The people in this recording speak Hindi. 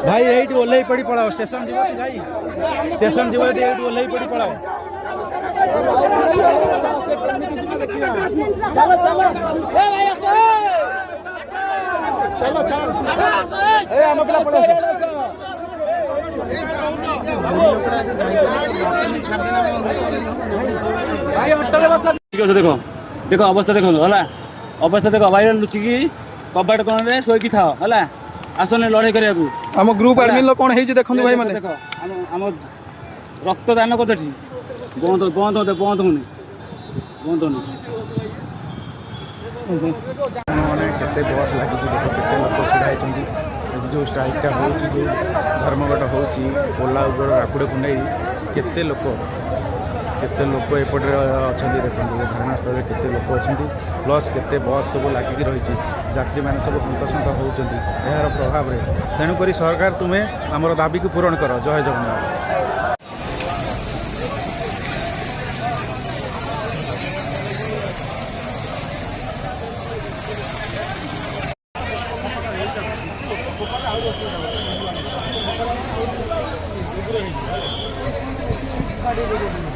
भाई यही ओल्लई पड़ी पड़ाओ स्टेशन जीव भाई स्टेशन जीव ये ओल्लई पड़ी पड़ाओ चलो चलो चलो देखो देखो अवस्था देखो है अवस्था देख भाई लुचिकी कबाट कौन शोक था है आसने लड़ाई करा आम ग्रुप एडमिन लोग कौन देखो भाई मैंने देख आम रक्तदान कर बंद बंद होते बंद होनी बंद होनी केते बस लगी केते लोक छिड़ाई जो स्ट्राइकटा हो धर्मघट हो ओला उबर रापुड़ को नहीं केते लोक एपटे अच्छा देखते धरणास्थल में केते लोक अच्छा प्लस केते बस सब लगिकी रही यात्री मैंने सब हंतसंत होती यार प्रभाव में तेणुक सरकार तुम्हें आमर दाबी को पूरण कर जय जगन्नाथ। गाड़ी